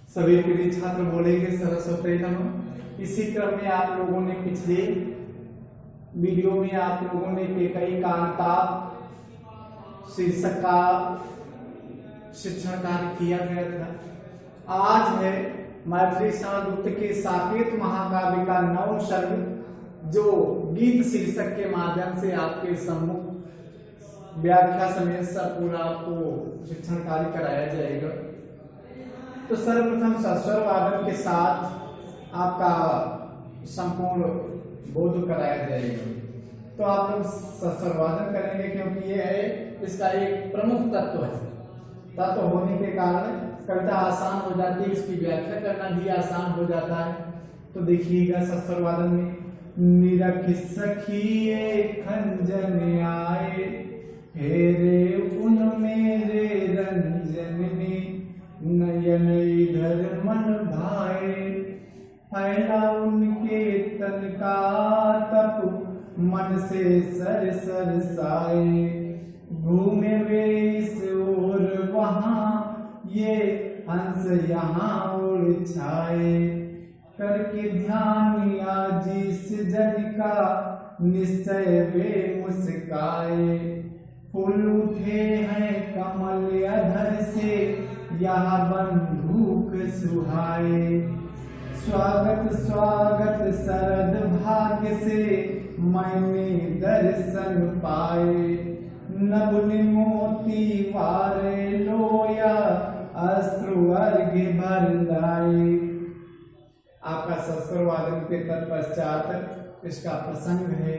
सभी प्रिय छात्र बोलेंगे सरस्वती नमः। इसी क्रम में आप लोगों ने पिछले वीडियो में आप लोगों ने केकई कांता शीर्षक का शिक्षण कार्य किया गया था। आज है मैथिली गुप्त के साकेत महाकाव्य का 9 सर्ग जो गीत शीर्षक के माध्यम से आपके सम्मुख व्याख्या समेत सब पूरा आपको शिक्षण कार्य कराया जाएगा। तो सर्वप्रथम सस्वर वादन के साथ आपका संपूर्ण बोध कराया जाएगा। तो आप लोग सस्वर वादन करेंगे क्योंकि ये है इसका एक प्रमुख तत्व है। तत्व होने के कारण कविता आसान हो जाती है, इसकी व्याख्या करना भी आसान हो जाता है। तो देखिएगा सस्वर वादन में निरख सखिए खंजन आए हेरे उन मेरे रंजन ने नयन इधर मन भाए फैला उनके तन का तप मन से सर सर साए घूमे वे इस ओर वहां ये हंस यहाँ उड़ छाए करके ध्यान जिस जन का निश्चय वे मुस्काए फूल उठे हैं कमल अधर से यह बंदूक सुहाए स्वागत स्वागत शरद भाग्य से मैंने दर्शन पाए नभ मोती वारे लोया अश्रु अर्घ्य भर लाए। आपका सस्वर वादन के तत्पश्चात इसका प्रसंग है।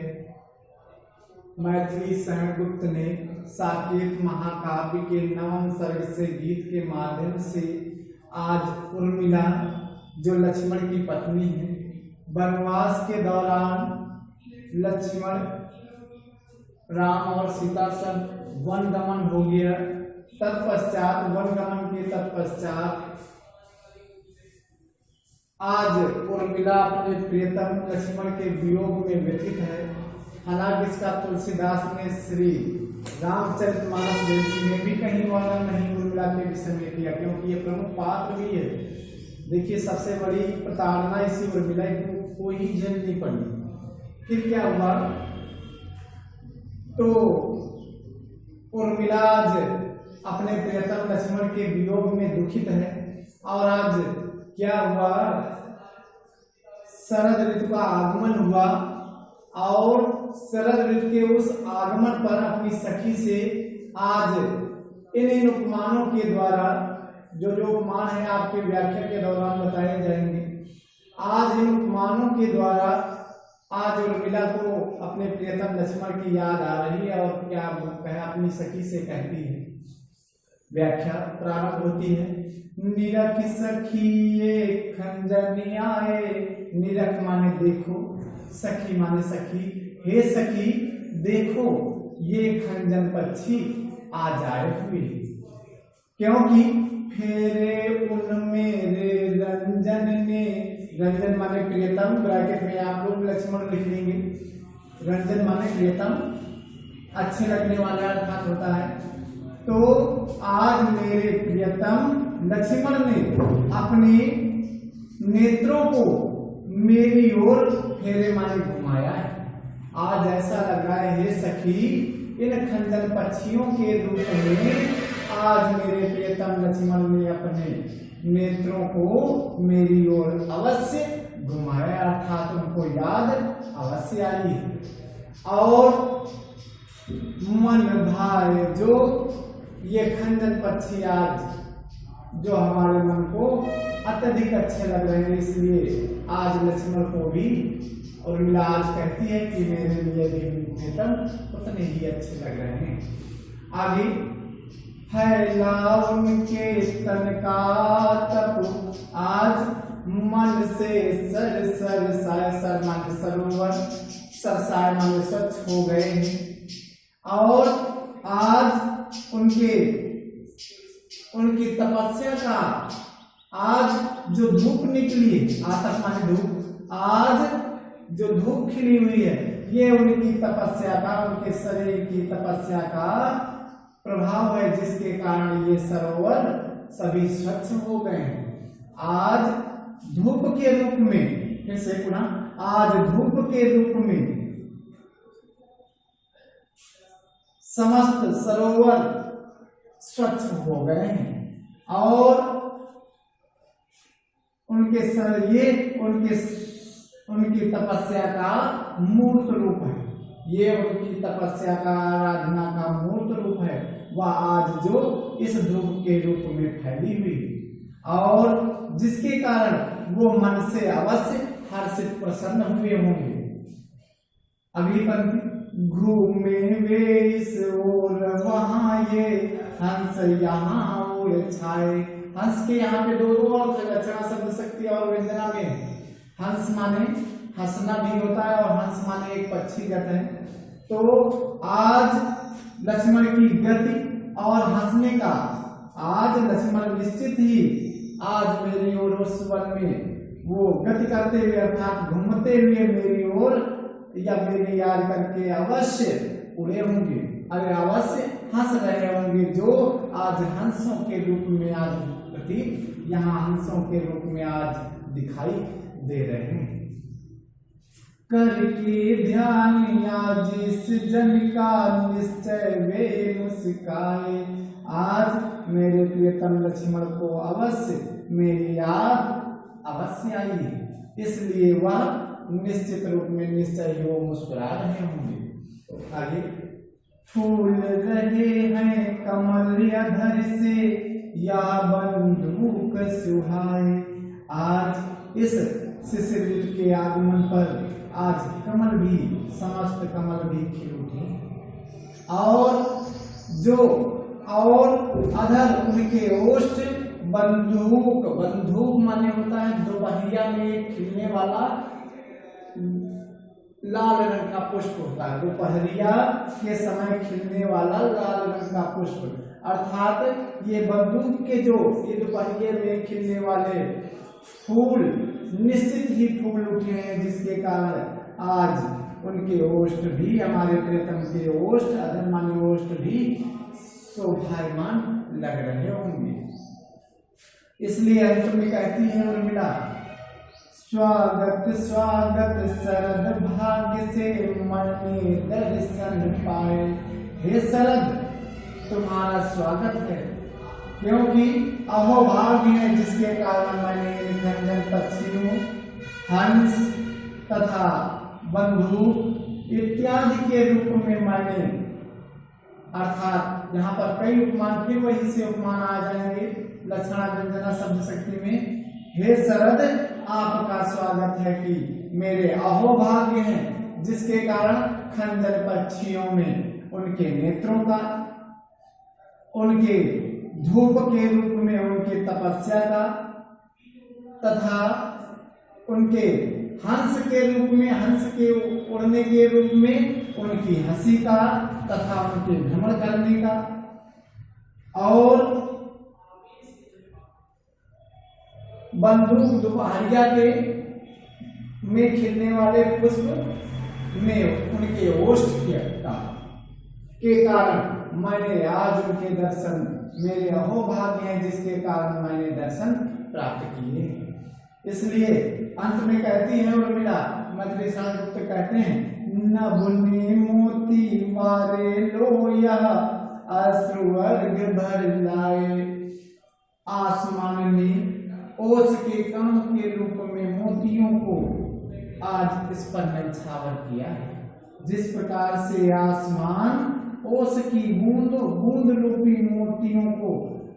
मैथिली गुप्त ने साकेत महाकाव्य के 9 सर्ग से गीत के माध्यम से आज उर्मिला जो लक्ष्मण की पत्नी है, वनवास के दौरान लक्ष्मण राम और सीता सब वन गमन हो गया। तत्पश्चात वन गमन के तत्पश्चात आज उर्मिला अपने प्रियतम लक्ष्मण के वियोग में व्यथित है। हालांकि इसका तुलसीदास ने श्री रामचरितमानस में भी कहीं वर्णन नहीं उर्मिला के विषय में किया, क्योंकि ये प्रमुख पात्र भी है। देखिए सबसे बड़ी प्रताड़ना इसी उर्मिला को ही झेलनी पड़ी। फिर क्या हुआ, तो उर्मिला आज अपने प्रियतम लक्ष्मण के वियोग में दुखित है। और आज क्या हुआ, शरद ऋतु का आगमन हुआ और शरद ऋतु के उस आगमन पर अपनी सखी से आज इन उपमानों के द्वारा जो उपमान है आपके व्याख्या के दौरान बताए जाएंगे। आज इन उपमानों के द्वारा आज उर्मिला को अपने प्रियतम लक्ष्मण की याद आ रही है और क्या अपनी सखी से कहती है। व्याख्या प्रारंभ होती है। निरख सखिए खंजन आए, निरख माने देखो, सखी माने सखी, हे सखी देखो ये खंजन पक्षी आज आए हुए, क्योंकि फेरे उन मेरे रंजन ने, रंजन माने प्रियतम, ब्रैकेट में आप लोग लक्ष्मण लिख लेंगे। रंजन माने प्रियतम, अच्छे लगने वाला अर्थात होता है। तो आज मेरे प्रियतम लक्ष्मण ने अपने नेत्रों को मेरी ओर फेरे माने घुमाया है। आज ऐसा लग रहा है हे सखी इन खंजन पक्षियों के रूप में आज मेरे प्रियतम लक्ष्मण ने अपने नेत्रों को मेरी ओर अवश्य घुमाया, अर्थात उनको याद अवश्य आई। और मन भाए जो ये खंजन पक्षी आज जो हमारे मन को अत्यधिक अच्छे लग रहे हैं, इसलिए आज लक्ष्मण को भी उर्मिला आज कहती है कि मेरे लिए भी प्रियतम उतने ही अच्छे लग रहे हैं। आगे फैला उनके तन का तप आज मन से सर सर साय, सर माने सरोवर, सरसाय माने स्वच्छ हो गए हैं। और आज उनकी तपस्या का आज जो धूप निकली है, आतप माने धूप, आज जो धूप खिली हुई है ये उनकी तपस्या का, उनके शरीर की तपस्या का प्रभाव है, जिसके कारण ये सरोवर सभी स्वच्छ हो गए हैं। आज धूप के रूप में, फिर से पुनः, आज धूप के रूप में समस्त सरोवर स्वच्छ हो गए हैं और उनकी तपस्या का मूर्त रूप है। ये उनकी तपस्या का, आराधना का मूर्त रूप है। वह आज जो इस धूप के रूप में फैली हुई और जिसके कारण वो मन से अवश्य हर्षित प्रसन्न हुए होंगे। अगली पंक्ति, घूमे वे इस ओर वहां ये हंस यहाँ ओर छाए। हंस के यहाँ पे दो अर्थ है, लक्षणा शब्द शक्ति और व्यंजना में। हंस माने हंसना भी होता है और हंस माने एक पक्षीगत है। तो आज लक्ष्मण की गति और हंसने का, आज लक्ष्मण निश्चित ही आज मेरी ओर उस वन में वो गति करते हुए अर्थात घूमते हुए मेरी ओर या मेरी याद करके अवश्य उड़े होंगे, अरे अवश्य हंस रहे होंगे, जो आज हंसों के रूप में आज प्रतीक यहाँ हंसों के रूप में आज दिखाई दे रहे हैं। करके ध्यान आज इस जन का निश्चय वे मुस्काए। आज मेरे प्रियतम लक्ष्मण को अवश्य मेरी याद अवश्य आई है, इसलिए वह निश्चित रूप में निश्चय ही वो मुस्कुरा रहे होंगे। आगे, फूल रहे हैं कमल अधर से या बंदूक सुहाए। आज इस शिशिर ऋतु के आगमन पर आज कमल भी, समस्त कमल भी खिल उठे और अधर उनके ओष्ठ बंदूक, बंदूक माने होता है दोपहिया में खिलने वाला लाल रंग का पुष्प होता है, दोपहरिया के समय खिलने वाला लाल रंग का पुष्प, अर्थात ये बंदूक के जो ये दोपहरिये में खिलने वाले फूल निश्चित ही फूल उठे हैं, जिसके कारण आज उनके ओष्ठ भी, हमारे प्रियतम के ओष्ठ, अधर माने ओष्ठ भी शोभायमान लग रहे होंगे। इसलिए अंत में कहती है उर्मिला, स्वागत स्वागत शरद भाग्य से मैंने दर्शन पाए। हे शरद, तुम्हारा स्वागत है, क्योंकि अहोभाग्य है जिसके कारण मैंने निखंजन पक्षियों, हंस तथा बंदूक इत्यादि के रूप में मैंने, अर्थात यहाँ पर कई उपमान, फिर वही से उपमान आ जाएंगे लक्षणा व्यंजना शब्द शक्ति में। हे शरद, आपका स्वागत है कि मेरे अहोभाग्य हैं जिसके कारण खंजर पक्षियों में उनके नेत्रों का, उनके धूप के रूप में उनके तपस्या का, तथा उनके हंस के रूप में, हंस के उड़ने के रूप में उनकी हंसी का, तथा उनके भ्रमण करने का, और बंदूक दोपहरिया के में खिलने वाले पुष्प में उनके ओष्ठ के कारण मैंने आज उनके दर्शन, मेरे अहोभाग्य हैं जिसके कारण मैंने दर्शन प्राप्त किए। इसलिए अंत में कहती है उर्मिला, मैथिली गुप्त कहते हैं, नभुनि मोती मारे लोया अश्रुवर्ग भर लाए। आसमान ने ओस के कण के रूप में मोतियों को आज इस पर न्यौछावर किया है। जिस प्रकार से आसमान ओस की बूंद रूपी मोतियों को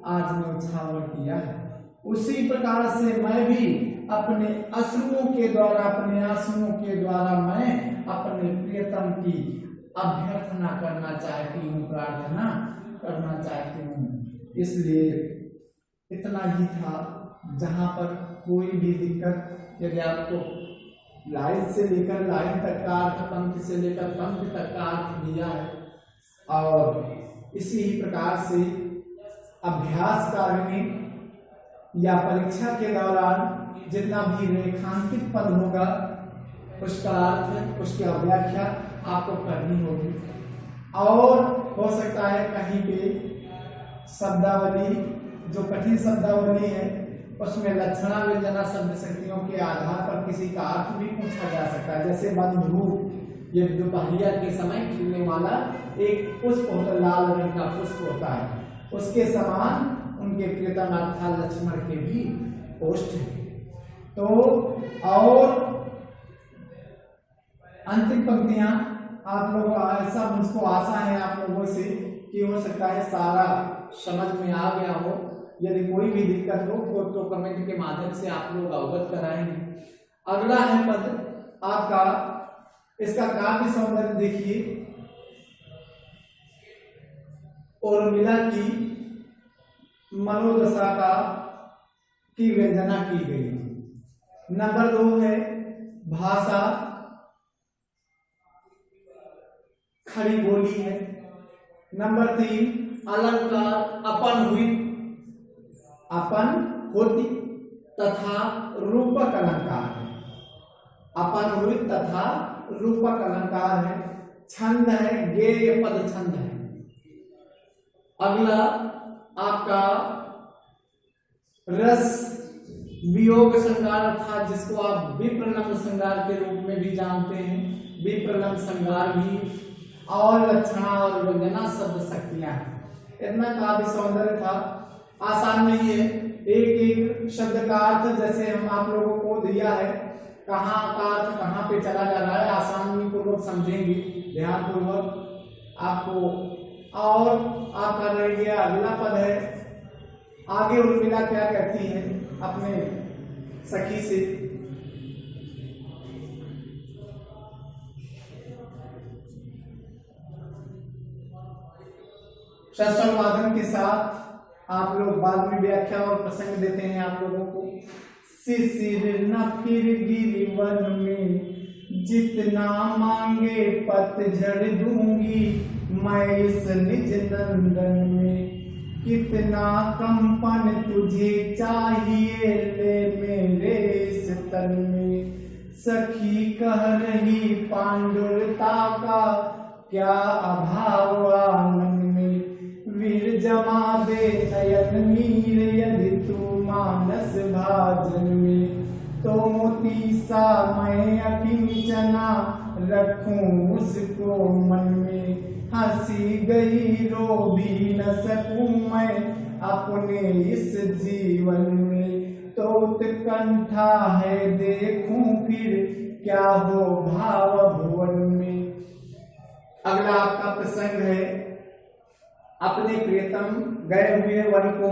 आज न्यौछावर किया है, उसी प्रकार से मैं भी अपने अश्रुओं के द्वारा, अपने आंसुओं के द्वारा मैं अपने प्रियतम की अभ्यर्थना करना चाहती हूँ, प्रार्थना करना चाहती हूँ। इसलिए इतना ही था। जहाँ पर कोई भी दिक्कत, यदि आपको लाइन से लेकर लाइन तक का अर्थ, पंक्ति से लेकर पंक्ति तक का अर्थ दिया है, और इसी ही प्रकार से अभ्यास कार्य में या परीक्षा के दौरान जितना भी रेखांकित पद होगा उसका अर्थ, उसकी व्याख्या आपको करनी होगी। और हो सकता है कहीं पे शब्दावली, जो कठिन शब्दावली है उसमें लक्षणा व्यंजना शब्द शक्तियों के आधार पर किसी का अर्थ भी पूछा जा सकता है। जैसे बंधु, ये दोपहरिया के समय खिलने वाला एक पुष्प होता, लाल रंग का पुष्प होता है, उसके समान उनके प्रियतम अर्थात लक्ष्मण के भी ओष्ठ है। तो और अंतिम पंक्तियां आप लोगों को ऐसा मुझको आशा है आप लोगों से कि हो सकता है सारा समझ में आ गया हो। यदि कोई भी दिक्कत हो तो कमेंट के माध्यम से आप लोग अवगत कराएंगे। अगला है पद आपका, इसका काव्य सौंदर्य देखिए, उर्मिला की मनोदशा की व्यंजना की गई। नंबर 2 है भाषा, खड़ी बोली है। नंबर 3 अलंकार, अपन होती तथा रूपक अलंकार है। अपन हुई तथा रूपक अलंकार है। छंद है, गेय पद छंद है। अगला आपका रस वियोग श्रृंगार अर्थात जिसको आप विप्रलंब श्रृंगार के रूप में भी जानते हैं, विप्रलंब श्रृंगार भी, और लक्षणा और व्यंजना शब्द शक्तियां हैं। इतना काव्य सौंदर्य था, आसान नहीं है। एक एक शब्द का अर्थ जैसे हम आप लोगों को दिया है, कहाँ का अर्थ कहाँ पे चला जा रहा है, आसानी पूर्वक समझेंगे, ध्यान पूर्वक आपको। और आपका रह गया अगला पद है, आगे उर्मिला क्या कहती है अपने सखी से। शस्त्र वादन के साथ आप लोग बाद में व्याख्या और प्रसंग देते हैं आप लोगों को। शिशिर न फिर गिरी वन में, जितना मांगे पतझड़ दूंगी मैं इस निज नंदन में। कितना कंपन तुझे चाहिए ले मेरे इस तन में। सखी कह रही पांडुरता का क्या अभाव आंगन में। वीर जमा दे नयन नीर यदि तू मानस भाजन में। तो मोती सा मैं अकिंचना रखूं उसको मन में। हंसी गई रो भी न सकूं मैं अपने इस जीवन में। तो उत्कंठा है देखूं फिर क्या हो भाव भुवन में। अगला आपका प्रसंग है, अपने प्रियतम गए हुए वन को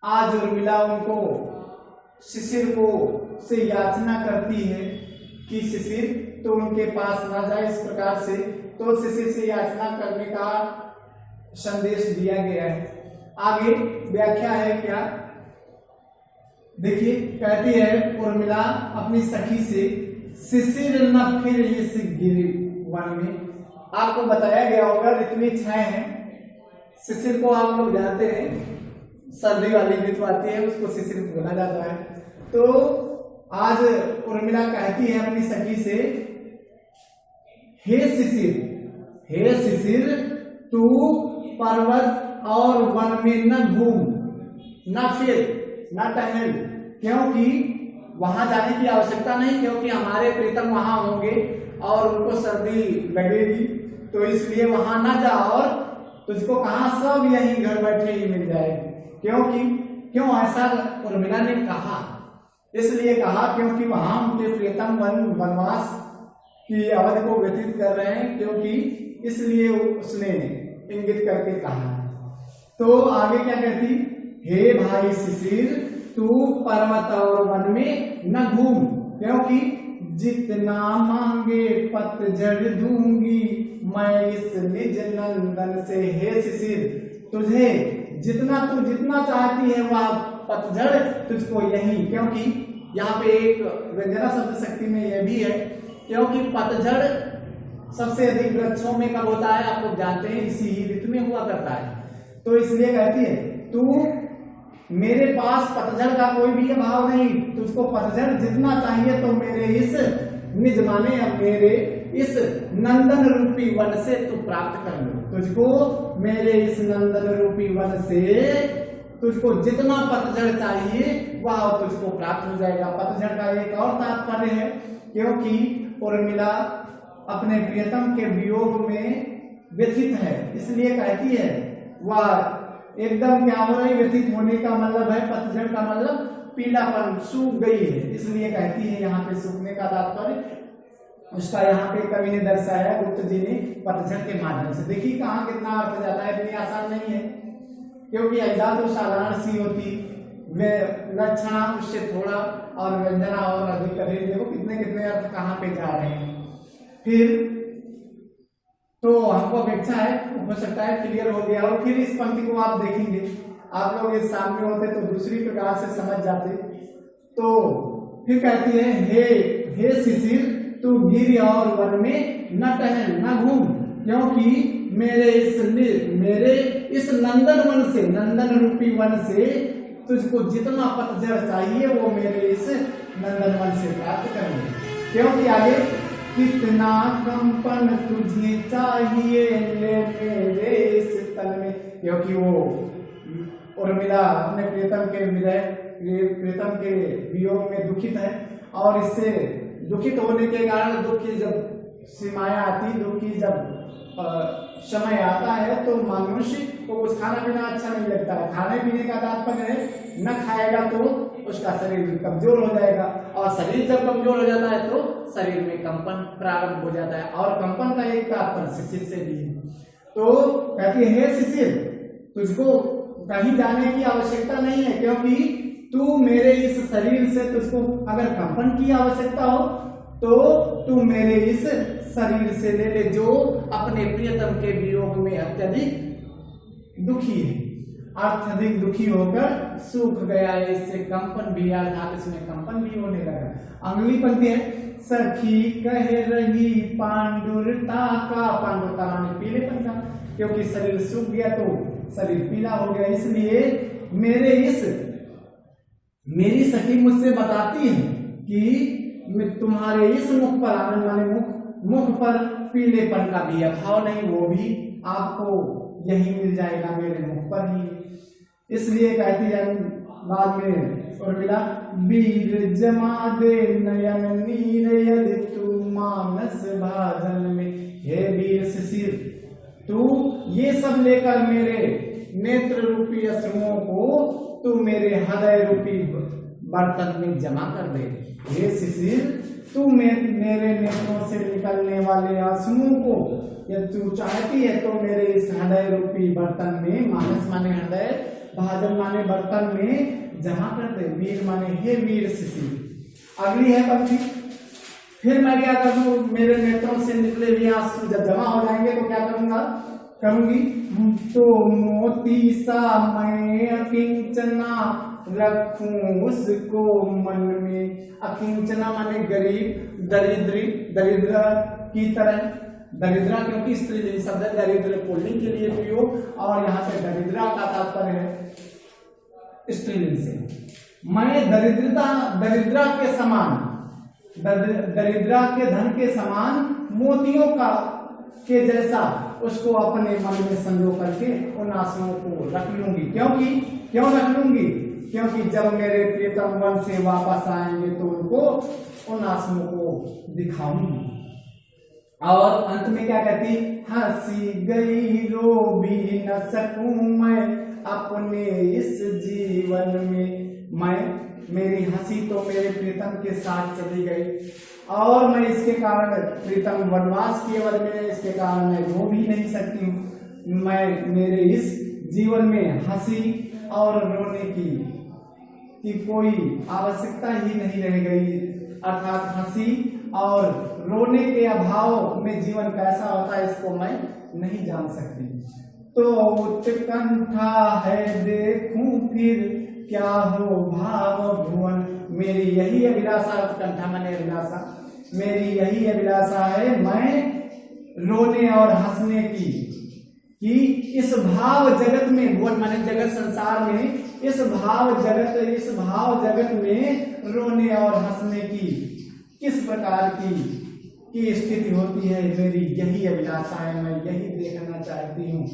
आज उर्मिला उनको शिशिर को से याचना करती है कि शिशिर तो उनके पास ना जाए। इस प्रकार से तो शिशिर से याचना करने का संदेश दिया गया है। आगे व्याख्या है क्या, देखिए कहती है उर्मिला अपनी सखी से, शिशिर न फिर इस गिरि वन में। आपको बताया गया होगा ऋतु 6 हैं। शिशिर को आप लोग जानते हैं, सर्दी वाली ऋतु आती है उसको शिशिर बोला जाता है। तो आज उर्मिला कहती है अपनी सखी से, हे शिशिर तू पर्वत और वन में न घूम, न फिर, न टहल, क्योंकि वहां जाने की आवश्यकता नहीं, क्योंकि हमारे प्रीतम वहां होंगे और उनको सर्दी लगेगी, तो इसलिए वहां न जा और तुझको कहां सब यहीं घर बैठे ही मिल जाएगी। क्यों ऐसा उर्मिला ने कहा, इसलिए कहा क्योंकि वहां उनके प्रियतम वनवास की अवधि को व्यतीत कर रहे हैं, क्योंकि इसलिए उसने इंगित करके कहा। तो आगे क्या कहती, हे भाई शिशिर तू पर्वत और वन में न घूम, क्योंकि जितना मांगे पतझड़ दूंगी मैं इस निज नंदन से। हे शिशिर तुझे जितना चाहती है वह पतझड़ तुझको यही, क्योंकि यहाँ पे एक व्यंजना शब्द शक्ति में यह भी है, क्योंकि पतझड़ सबसे अधिक वृक्षों में कब होता है आप लोग जानते हैं, इसी ही ऋतु में हुआ करता है। तो इसलिए कहती है तू मेरे पास पतझड़ का कोई भी अभाव नहीं, तुझको पतझड़ जितना चाहिए तो मेरे इस निज माने मेरे इस नंदन रूपी वन से तू प्राप्त कर लो। तुझको मेरे इस नंदन रूपी वन से तुझको जितना पतझड़ चाहिए वह तुझको प्राप्त हो जाएगा। पतझड़ का एक और तात्पर्य है, क्योंकि उर्मिला अपने प्रियतम के वियोग में व्यथित है, इसलिए कहती है वह एकदम क्या हो रही, व्यथित होने का मतलब है, पतझड़ का मतलब पीलापन, सूख गई है, इसलिए कहती है यहाँ पे सूखने का तात्पर्य उसका यहाँ पे कवि ने दर्शाया, गुप्त जी ने, पतझड़ के माध्यम से। देखिए कहाँ कितना अर्थ जाता है, इतनी आसान नहीं है, क्योंकि ऐसा तो साधारण सी होती, वे लक्षणा उससे थोड़ा और व्यंजना और अधिक अधिक, देखो कितने कितने अर्थ कहाँ पे जा रहे हैं। फिर तो हमको अपेक्षा है, हो सकता है क्लियर हो गया हो। फिर इस पंक्ति को आप देखेंगे, आप लोग इस सामने होते तो दूसरी प्रकार से समझ जाते। तो फिर कहती है, हे शिशिर तू गिर और वन में न टहल न घूम, क्योंकि मेरे इस नंदन वन से, नंदन रूपी वन से तुझको जितना पतझड़ चाहिए वो मेरे इस नंदन वन से प्राप्त करेंगे। क्योंकि आगे कितना कंपन तुझे चाहिए ले मेरे इस तन में, क्योंकि वो उर्मिला अपने प्रियतम के वियोग में दुखित है, और इससे दुखित होने के कारण, दुख की जब सीमाएं आती, दुख की जब समय आता है तो मनुष्य को कुछ खाना पीना अच्छा नहीं लगता है। खाने पीने का तात्पर्य है, न खाएगा तो उसका शरीर कमजोर हो जाएगा, और शरीर जब कमजोर हो जाता है तो शरीर में कंपन प्रारंभ हो जाता है, और कंपन का एक तात्पर्य शिशिर से भी है। तो कहती है, हे शिशिर तुझको कहीं जाने की आवश्यकता नहीं है, क्योंकि तू मेरे इस शरीर से, तुझको अगर कंपन की आवश्यकता हो तो तू मेरे इस शरीर से ले ले, जो अपने प्रियतम के वियोग में अत्यधिक दुखी है, अत्यधिक दुखी होकर सूख गया है, इससे कंपन भी, अर्थात इसमें कंपन भी होने लगा। अगली पंक्ति है, सखी कह रही पांडुरता का, पांडुरता माने पीलेपन का, क्योंकि शरीर सूख गया तो शरीर पीला हो गया, इसलिए मेरी सखी मुझसे बताती है कि तुम्हारे इस मुख पर, आनंद माने मुख पर पीलेपन का भी अभाव नहीं, वो भी आपको यही मिल जाएगा, मेरे मुख पर ही। इसलिए कहती है बाद में उर्मिला, वीर जमा दे नयन नीर यदि तू मानस भाजन में, हे वीर शिशिर तू ये सब लेकर मेरे नेत्र रूपी अश्रुओं को तू मेरे हृदय रूपी बर्तन में जमा कर दे। हे शिशिर तू मेरे नेत्रों से निकलने वाले आंसुओं को, यदि तू चाहती है तो मेरे इस हृदय रूपी बर्तन में, मानस माने हृदय, भाजन माने बर्तन में जमा कर दे। वीर माने हे वीर शिशिर। अगली है पंक्ति, फिर मैं क्या करूं, मेरे नेत्रों से निकले हुए आंसू जब जमा हो जाएंगे तो क्या करूंगी, तो मोती सा मैं अकिंचना रखूं उसको मन में। अकिंचना माने गरीब, दरिद्र की तरह, दरिद्रा क्योंकि स्त्रीलिंग शब्द है, दरिद्र पुल्लिंग के लिए प्रयोग, और यहाँ पे दरिद्रा का तात्पर्य है स्त्रीलिंग से। मैं दरिद्रा के समान, दरिद्रा के धन के समान, मोतियों के जैसा उसको अपने मन में संजो करके उन आंसुओं को रख लूंगी। क्यों रख लूंगी? क्योंकि जब मेरे प्रियतम वन से वापस आएंगे तो उनको उन आंसुओं को दिखाऊंगी। और अंत में क्या कहती, हंसी गई रो भी न सकूं मैं अपने इस जीवन में। मेरी हंसी तो मेरे प्रीतम के साथ चली गई, और मैं इसके कारण, प्रीतम वनवास की अवधि में, इसके कारण मैं रो भी नहीं सकती हूँ। मेरे इस जीवन में हंसी और रोने की कोई आवश्यकता ही नहीं रह गई, अर्थात हंसी और रोने के अभाव में जीवन कैसा होता है इसको मैं नहीं जान सकती। तो उत्कंठा है देखूं फिर क्या हो भाव भुवन, मेरी यही अभिलाषा, उत्कंठा माने अभिलाषा, मेरी यही अभिलाषा है मैं रोने और हंसने की, कि इस भाव जगत में, भुवन माने जगत, संसार में, इस भाव जगत में रोने और हंसने की किस प्रकार की स्थिति होती है, मेरी यही अभिलाषा है, मैं यही देखना चाहती हूँ।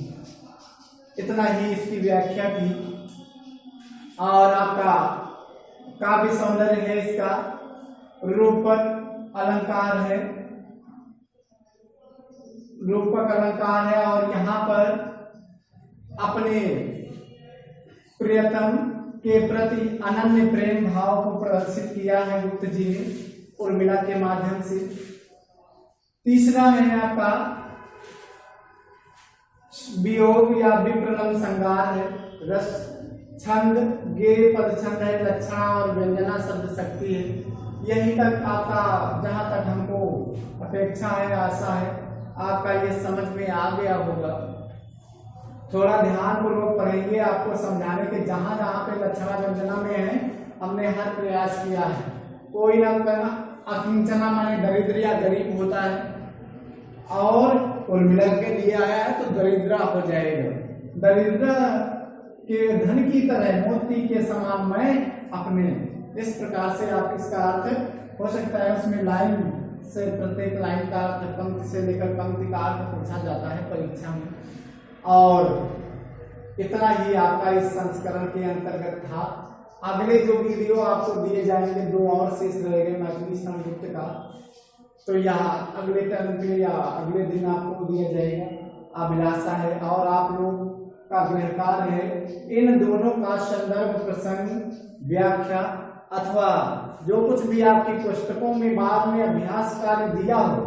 इतना ही इसकी व्याख्या थी। और आपका काव्य सौंदर्य है, इसका रूपक अलंकार है, रूपक अलंकार है। और यहाँ पर अपने प्रियतम के प्रति अनन्य प्रेम भाव को प्रदर्शित किया है गुप्त जी ने उर्मिला के माध्यम से। तीसरा है आपका वियोग या विप्रलम्ब श्रृंगार है। रस छंद गे पद छंद है, लक्षणा और व्यंजना शब्द शक्ति है। यहीं तक आपका, जहां तक हमको अपेक्षा है, आशा है, आपका ये समझ में आ गया होगा। थोड़ा ध्यान पूर्वक पढ़ेंगे, आपको समझाने के जहां जहां पे लक्षणा व्यंजना में है हमने हर प्रयास किया है। कोई ना करना अकिंचना माने दरिद्र या गरीब होता है, और उर्मिला के लिए आया है तो दरिद्रा हो जाएगा। दरिद्र के धन की तरह मोती के समान मैं अपने, इस प्रकार से आप इसका अर्थ हो सकता है। उसमें लाइन से प्रत्येक लाइन का अर्थ पंक्ति से लेकर पंक्ति का अर्थ पूछा जाता है परीक्षा में। और इतना ही आपका इस संस्करण के अंतर्गत था। अगले जो वीडियो आपको दिए जाएंगे, 2 और शेष रहेंगे मैथिली संगीत का, तो यहाँ अगले टर्म पे या अगले दिन आपको दिया जाएगा। अभिलाषा है और आप लोग का गृह कार्य है इन दोनों का संदर्भ, प्रसंग, व्याख्या अथवा जो कुछ भी आपकी पुस्तकों में बाद में अभ्यास कार्य दिया हो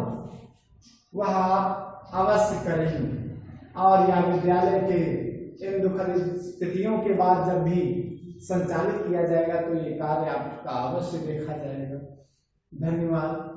वह आप अवश्य करेंगे। और यह विद्यालय के इन दुखद स्थितियों के बाद जब भी संचालित किया जाएगा तो ये कार्य आपका अवश्य देखा जाएगा। धन्यवाद।